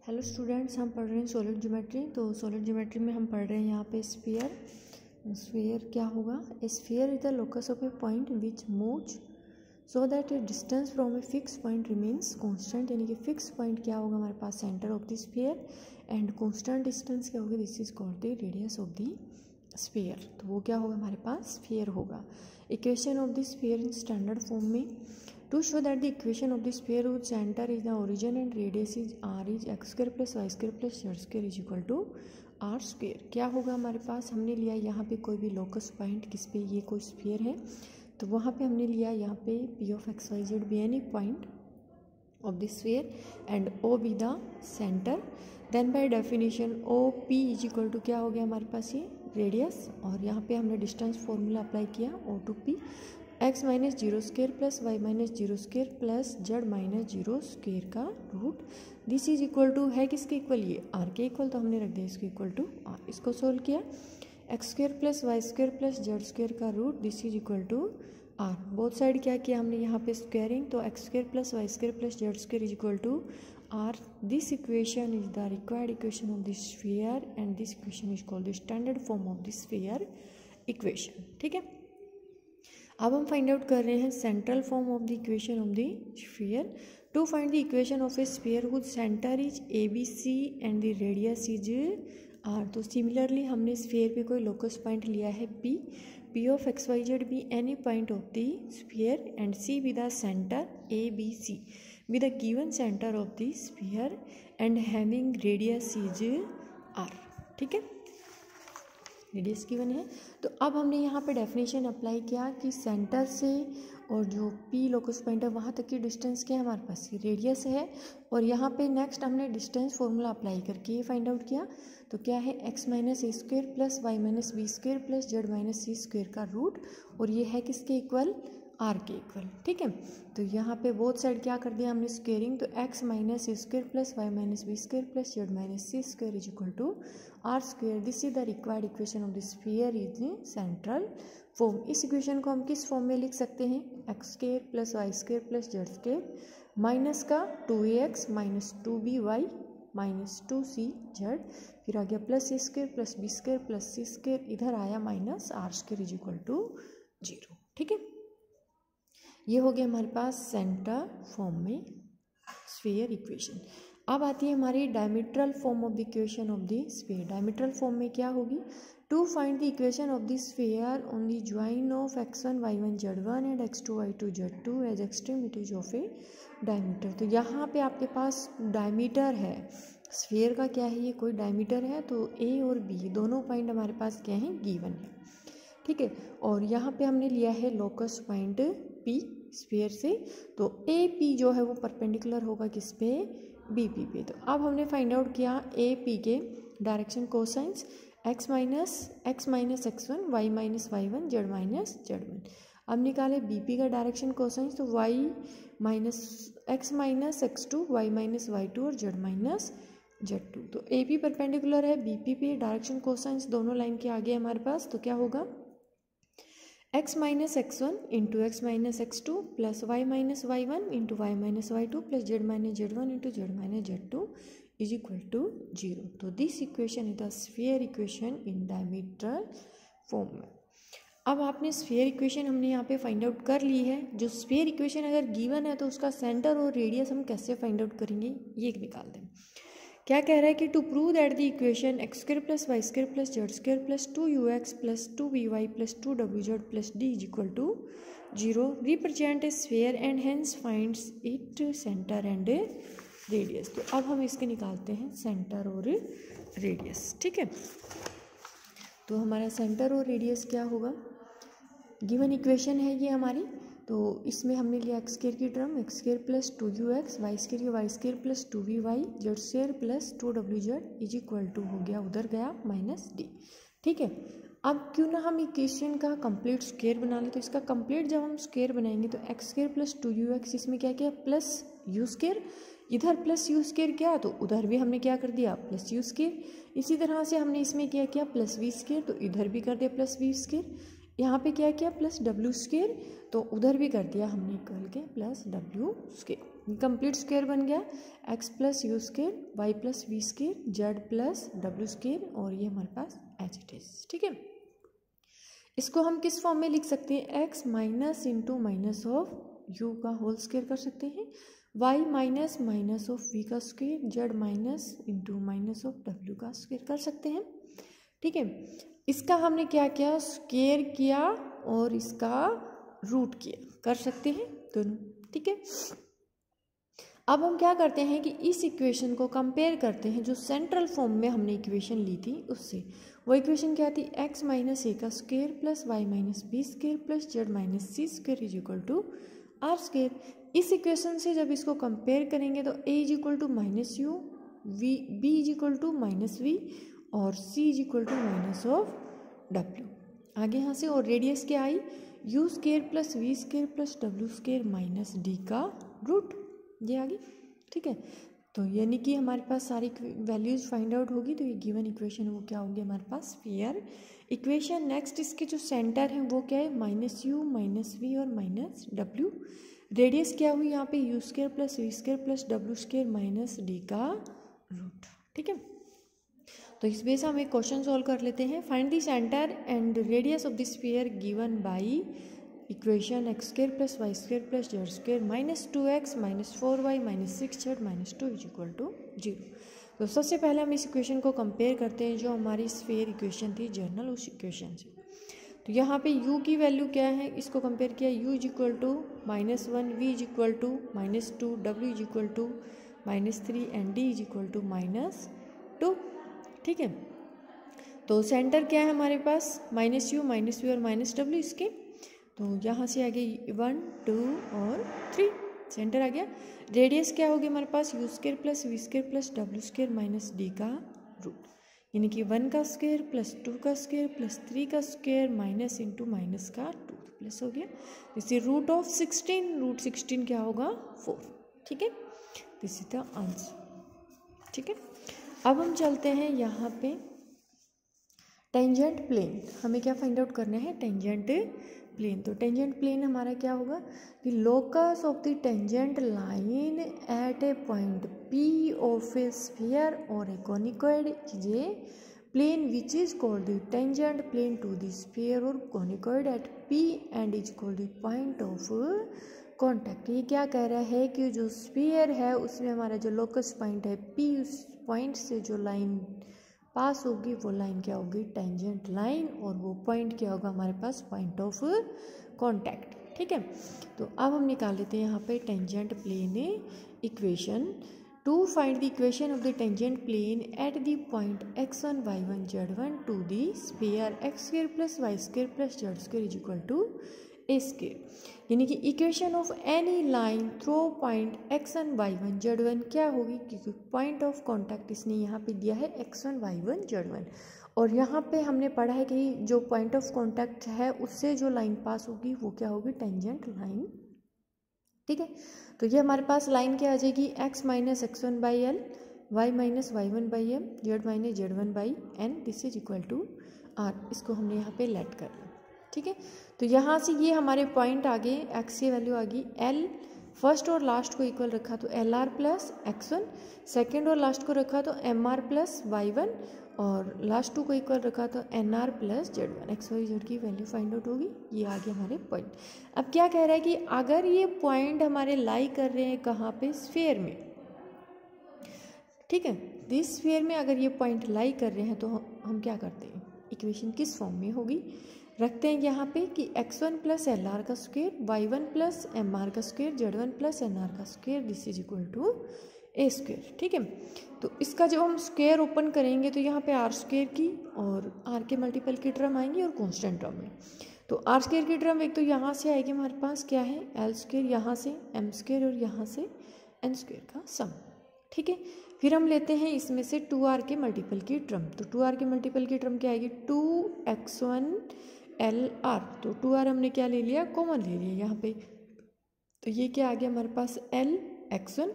Hello students, हम पढ़ रहे हैं सॉलिड ज्योमेट्री। तो सॉलिड ज्योमेट्री में हम पढ़ रहे हैं यहाँ पे स्फीयर क्या होगा। A sphere is the locus of a point which moves so that a distance from a fixed point remains constant. यानी कि फिक्स पॉइंट क्या होगा हमारे पास, centre of the sphere, and constant distance क्या होगी, this is called the radius of the sphere. तो वो क्या होगा हमारे पास, स्फीयर होगा। Equation of the sphere in standard form में, to show that the equation of the sphere whose center is the origin and radius is r is x square plus y square plus z square is equal to r square। क्या होगा हमारे पास, हमने लिया यहाँ पे कोई भी locus point, किस पे, ये कोई स्फीयर है, तो वहाँ पे हमने लिया यहाँ पे p of x y z be any point of the sphere and o be the center, then by definition o p is equal to क्या हो गया हमारे पास, ये रेडियस, और यहाँ पे हमने डिस्टेंस फॉर्मूला अप्लाई किया o to p, x minus zero square plus Y minus zero square plus Z minus zero square का root, this is equal to है किसके इक्वल, ये आर के इक्वल, तो हमने रख दिया इसके इक्वल टू आर। इसको सोल्व किया, X square plus Y square plus Z square का root, this is equal to R. Both side क्या किया हमने यहाँ पे स्क्वेयरिंग, तो X square plus Y square plus Z square is equal to R. This equation is the required equation of the sphere and this equation is called the standard form of the sphere equation. ठीक है, अब हम find out कर रहे हैं central form of the equation of the sphere. To find the equation of a sphere whose centre is A B C and the radius is R. तो similarly हमने sphere पे कोई लोकस पॉइंट लिया है P of X Y Z be any point of the sphere and C with the centre A B C with the given centre of the sphere and having radius is R. ठीक है, radius given है। तो अब हमने यहाँ पे definition apply किया कि सेंटर से और जो पी लोकस पॉइंट है वहाँ तक की डिस्टेंस क्या है हमारे पास, रेडियस है। और यहाँ पे नेक्स्ट हमने डिस्टेंस फॉर्मूला अप्लाई करके ये फाइंड आउट किया, तो क्या है X minus A square plus Y minus B square plus Z minus C square का रूट, और ये है किसके इक्वल, आर के इक्वल। ठीक है, तो यहाँ पे बोथ साइड क्या कर दिया हमने स्क्वेयरिंग, तो X minus A square plus Y minus B square plus Z minus C square is equal to R square. This is the required equation of the sphere is central form. इस equation को हम किस form में लिख सकते हैं, X square plus Y square plus Z square minus का 2ax minus 2by minus 2c Z, फिर आ गया plus A square plus B square plus C square, इधर आया minus R square is equal to 0। ठीक है, ये हो गया हमारे पास सेंटर फॉर्म में स्फीयर इक्वेशन। अब आती है हमारी diametral form of the equation of the sphere. Diametral form में क्या होगी, to find the equation of the sphere on the join of x1 y1 z1 and x2 y2 z2 as extremities of A diameter. तो यहाँ पे आपके पास diameter है sphere का, क्या है ये, कोई डायमीटर है, तो ए और बी दोनों पॉइंट हमारे पास क्या है, गिवन है। ठीक है, और यहाँ पे हमने लिया है लोकस पॉइंट पी स्फीयर से, तो ए पी जो है वो परपेंडिकुलर होगा किस पे, बी पी पे। तो अब हमने फाइंड आउट किया ए पी के direction cosines, x minus x one, y minus Y one, z minus Z one. अब निकाले बी पी का डायरेक्शन कोसाइंस, तो y minus x two, y minus Y two और जेड माइनस जेड टू। तो A P perpendicular है B P पे, direction cosines दोनों line के आगे हमारे पास, तो क्या होगा x minus x one into x minus x two plus Y minus Y one into Y minus Y two plus Z minus Z one into Z minus Z two is equal to 0। तो this equation is the sphere equation in diametral form में। अब आपने sphere equation हमने यहाँ पे find out कर ली है। जो स्फीयर इक्वेशन अगर गिवन है तो उसका सेंटर और रेडियस हम कैसे फाइंड आउट करेंगे, ये निकाल दें। क्या कह रहा है कि to prove that the equation x square plus Y square plus Z square plus 2ux plus 2by plus 2wz plus d is equal to 0 represent a sphere and hence finds it centre and radius. तो अब हम इसके निकालते हैं centre और radius. ठीक है, तो हमारा सेंटर और रेडियस क्या होगा, गिवन इक्वेशन है ये हमारी, तो इसमें हमने लिया एक्स स्क्वेयर की term, x square plus 2ux, y square y square plus 2by, z square plus 2wz is equal to हो गया, उधर गया माइनस डी। ठीक है, अब क्यों ना हम इक्वेशन का कंप्लीट स्क्वायर बना ले, तो इसका कंप्लीट जब हम स्क्वायर बनाएंगे तो एक्स स्क्वेयर प्लस 2ux, इसमें क्या किया प्लस यू स्क्वेयर, इधर प्लस यू स्क्वेयर किया तो उधर भी हमने क्या कर दिया प्लस यू स्क्वेयर। इसी तरह से हमने इसमें क्या किया प्लस वी स्क्वेयर, तो इधर भी कर दिया प्लस वी स्क्वेयर। यहाँ पे क्या किया प्लस डब्ल्यू स्क्वेयर, तो उधर भी कर दिया हमने इक्वल के प्लस डब्ल्यू स्क्वेयर। कंप्लीट स्क्वायर बन गया x plus u square y plus we square z plus W square और ये हमारे पास एच इट इज। ठीक है, इसको हम किस फॉर्म में लिख सकते हैं, X minus into minus of U का होल स्क्वायर कर सकते हैं, Y minus minus of V का square, Z minus into minus of W का स्क्वायर कर सकते हैं। ठीक है, इसका हमने क्या किया, स्क्वायर किया और इसका रूट किया, कर सकते हैं दोनों। ठीक है, अब हम क्या करते हैं कि इस इक्वेशन को कंपेयर करते हैं जो सेंट्रल फॉर्म में हमने इक्वेशन ली थी उससे। वो इक्वेशन क्या थी, एक्स माइनस ए का square plus Y minus B square plus Z minus C square is equal to R square. इस इक्वेशन से जब इसको कंपेयर करेंगे तो A is equal to minus U, V B is equal to minus we और C is equal to minus of W. आगे यहाँ से और रेडियस क्या आई, U square plus we square plus W square minus D का root, ये आ गई। ठीक है, तो यानी कि हमारे पास सारी वैल्यूज फाइंड आउट होगी, तो ये गिवन इक्वेशन वो क्या होगी हमारे पास, स्फीयर इक्वेशन। नेक्स्ट इसके जो सेंटर हैं वो क्या है, माइनस यू माइनस वी और माइनस डब्ल्यू। रेडियस क्या हुई यहाँ पे, u square plus we square plus W square minus D का रूट। ठीक है, तो इस वजह से हम एक क्वेश्चन सॉल्व कर लेते हैं। Find the centre and radius of the sphere given by equation x square plus y square plus z square minus 2x minus 4y minus 6z minus 2 is equal to 0। तो सबसे पहले हम इस equation को compare करते हैं जो हमारी स्फीयर इक्वेशन थी जनरल, उस इक्वेशन से। तो यहाँ पे u की वैल्यू क्या है, इसको कंपेयर किया, u is equal to -1, v is equal to -2, w is equal to -3 and d is equal to -2। ठीक है, तो सेंटर क्या है हमारे पास, माइनस यू माइनस वी और माइनस डब्ल्यू इसके। तो यहाँ से आ गई 1 2 और 3, सेंटर आ गया। रेडियस क्या होगी हमारे पास, U square plus we square plus W square minus D का रूट, यानी कि 1 का स्क्वायर प्लस 2 का स्क्वायर प्लस 3 का स्क्वायर माइनस इंटू माइनस का 2 प्लस हो गया। इसी रूट ऑफ 16, रूट 16 क्या होगा 4। ठीक है, दिस इज द आंसर। ठीक है, अब हम चलते हैं यहाँ पे टेंजेंट प्लेन। हमें क्या फाइंड आउट करना है, टेंजेंट प्लेन। तो टेंजेंट प्लेन हमारा क्या होगा कि locus of the tangent line at a point P of a sphere और a conicoid is a plane which is called the tangent plane to the sphere और conicoid at P and is called the point of contact. ये क्या कह रहा है कि जो sphere है उसमें हमारा जो लोकस पॉइंट है पी, उस पॉइंट से जो लाइन पास होगी वो लाइन क्या होगी, टेंजेंट लाइन, और वो पॉइंट क्या होगा हमारे पास, पॉइंट ऑफ कॉन्टैक्ट। ठीक है, तो अब हम निकाल लेते हैं यहाँ पे tangent plane equation. To find the equation of the tangent plane at the point x1 y1 z1 to the sphere x square plus y square plus z square is equal to A square, यानी कि equation of any line through point x1 y1 z1 क्या होगी, क्योंकि point of contact इसने यहाँ पे दिया है x1 y1 z1, और यहाँ पे हमने पढ़ा है कि जो पॉइंट ऑफ कॉन्टैक्ट है उससे जो लाइन पास होगी वो क्या होगी, टेंजेंट लाइन। ठीक है, तो ये हमारे पास लाइन क्या आ जाएगी, x minus x1 by l, y minus y1 by m, z minus z1 by n, this is equal to are. इसको हमने यहाँ पे लेट कर लिया। ठीक है, तो यहाँ से ये हमारे पॉइंट आ गए, एक्स की वैल्यू आ गई एल, फर्स्ट और लास्ट को इक्वल रखा तो L R plus x1, second और लास्ट को रखा तो एम आर प्लस y1, और लास्ट 2 को इक्वल रखा तो n r plus z1। X Y z की वैल्यू फाइंड आउट होगी, ये आ गया हमारे पॉइंट। अब क्या कह रहा है कि अगर ये पॉइंट हमारे लाई कर रहे हैं कहाँ पे, स्फीयर में। ठीक है, दिस स्फीयर में अगर ये पॉइंट लाई कर रहे हैं तो हम क्या करते हैं, इक्वेशन किस फॉर्म में होगी, रखते हैं यहाँ पे कि x1 प्लस एल आर का square, y1 plus M R का square, z1 plus N R का square, this is equal to A square. ठीक है, तो इसका जब हम स्क्वायर ओपन करेंगे तो यहाँ पे आर स्क्वायर की और आर के मल्टीपल की टर्म आएंगी और कॉन्स्टेंट टर्म में। तो आर स्क्वायर की टर्म एक तो यहाँ से आएगी हमारे पास क्या है, एल स्क्वायर, यहाँ से एम स्क्वायर और यहाँ से एन स्क्वायर का सम। ठीक है, फिर हम लेते हैं इसमें से 2r के मल्टीपल की टर्म। तो 2r के मल्टीपल की टर्म क्या आएगी, 2x1 एल आर। तो 2r हमने क्या ले लिया, कॉमन ले लिया यहाँ पे, तो ये क्या आ गया हमारे पास एल x1,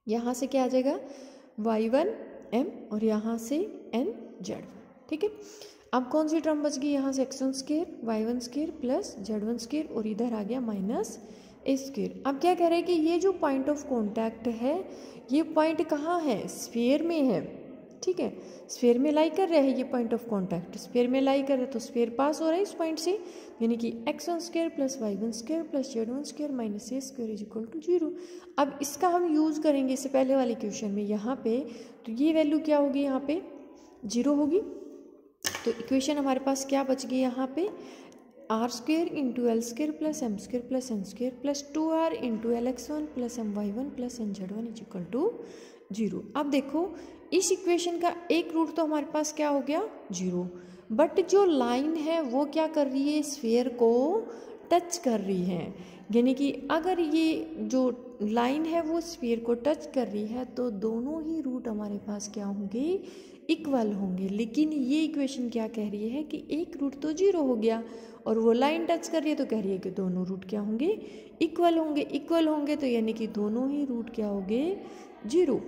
यहाँ से क्या आ जाएगा y1 m और यहाँ से n z। ठीक है, अब कौन सी टर्म बच गई, यहाँ से x1 square y1 square plus z1 square और इधर आ गया माइनस ए स्क्वायर। अब क्या कह रहे हैं कि ये जो पॉइंट ऑफ कांटेक्ट है ये पॉइंट कहाँ है, स्फीयर में है, ठीक है, स्फीयर में लाई कर रहा है ये पॉइंट ऑफ कांटेक्ट, स्फीयर में लाई कर रहा है तो स्फीयर पास हो रहा है इस पॉइंट से, यानी कि x1 square plus y1 square plus z1 square minus a square is equal to 0। अब इसका हम यूज़ करेंगे इससे पहले वाले क्वेश्चन में यहाँ पे, तो ये वैल्यू क्या होगी यहाँ पे 0 होगी। तो इक्वेशन हमारे पास क्या बच गई यहाँ पे, r square into l square plus m square plus n square plus 2r into l x1 plus m y1 plus n z1 is equal to 0। अब देखो इस इक्वेशन का एक रूट तो हमारे पास क्या हो गया 0, बट जो लाइन है वो क्या कर रही है, स्फीयर को टच कर रही है, यानी कि अगर ये जो लाइन है वो स्फीयर को टच कर रही है तो दोनों ही रूट हमारे पास क्या होंगे, इक्वल होंगे। लेकिन ये इक्वेशन क्या कह रही है कि एक रूट तो 0 हो गया और वो लाइन टच कर रही है तो कह रही है कि दोनों रूट क्या होंगे, इक्वल होंगे। इक्वल होंगे तो यानी कि दोनों ही रूट क्या होंगे 0,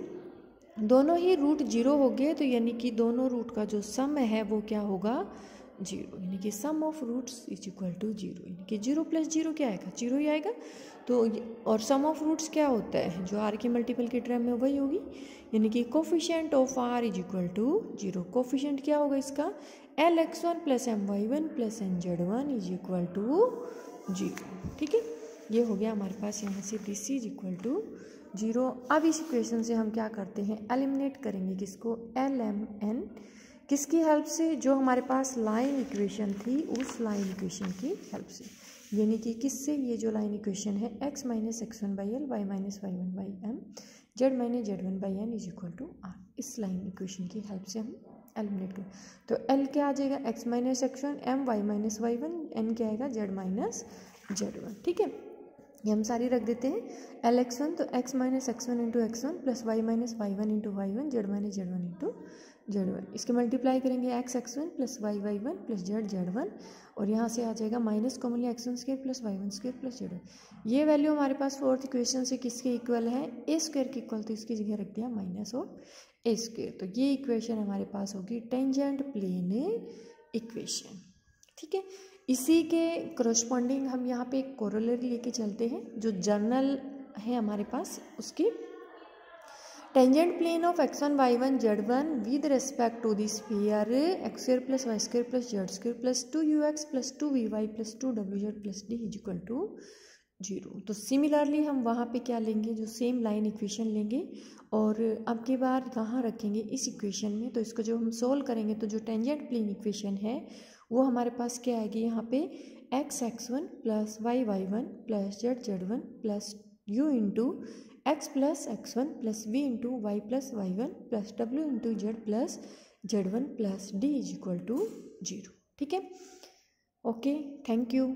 दोनों ही रूट 0 हो गए तो यानी कि दोनों रूट का जो सम है वो क्या होगा 0, यानी कि sum of roots is equal to 0, यानी कि 0 प्लस 0 क्या आएगा 0 ही आएगा। तो और सम ऑफ रूट्स क्या होता है, जो आर की मल्टीपल की टर्म में वही होगी, यानी कि coefficient of r is equal to 0। Coefficient क्या होगा इसका, l x1 plus m y1 plus n z1 is equal to 0, ठीक है। ये हो गया हमारे पास यहाँ से दिस इज इक्वल टू 0। अब इस इक्वेशन से हम क्या करते हैं, एलिमिनेट करेंगे किसको, एल एम एन, किसकी हेल्प से, जो हमारे पास लाइन इक्वेशन थी उस लाइन इक्वेशन की हेल्प से, यानी कि किससे, ये जो लाइन इक्वेशन है x minus x1 by l, y minus y1 by m, z minus z1 by n is equal to r, इस लाइन इक्वेशन की हेल्प से हम एलिमिनेट करें। तो l क्या आ जाएगा, x minus x1, m y minus y1, n क्या आएगा z माइनस z1, ठीक है। ये हम सारी रख देते हैं, एल x1 तो x minus x1 into x1 plus y minus y1 into y1, Z minus z1 into z1, इसके मल्टीप्लाई करेंगे x x1 plus y y1 plus z z1, और यहाँ से आ जाएगा minus commonly x1 square plus y1 square plus z1। ये value हमारे पास fourth equation से किसके इक्वल है, ए स्क्वायर के इक्वल, तो इसकी जगह रख दिया माइनस ऑफ ए स्क्वायर। तो ये इक्वेशन हमारे पास होगी टेंजेंट प्लेन इक्वेशन, ठीक है। इसी के करस्पॉन्डिंग हम यहाँ पे एक कोरोलरी लेके चलते हैं, जो जर्नल है हमारे पास उसकी, tangent plane of x1 y1 z1 with respect to the sphere x square plus y square plus z square plus 2ux plus 2vy plus 2wz plus d is equal to 0। तो similarly हम वहाँ पे क्या लेंगे, जो same line equation लेंगे और अब की बार कहाँ रखेंगे, इस इक्वेशन में। तो इसको जो हम सोल्व करेंगे तो जो टेंजेंट प्लेन इक्वेशन है वो हमारे पास क्या आएगी, यहाँ पे x x1 plus y y1 plus z z1 plus u into x plus x1 plus v into y plus y1 plus w into z plus z1 plus d is equal to 0, ठीक है। Okay, thank you.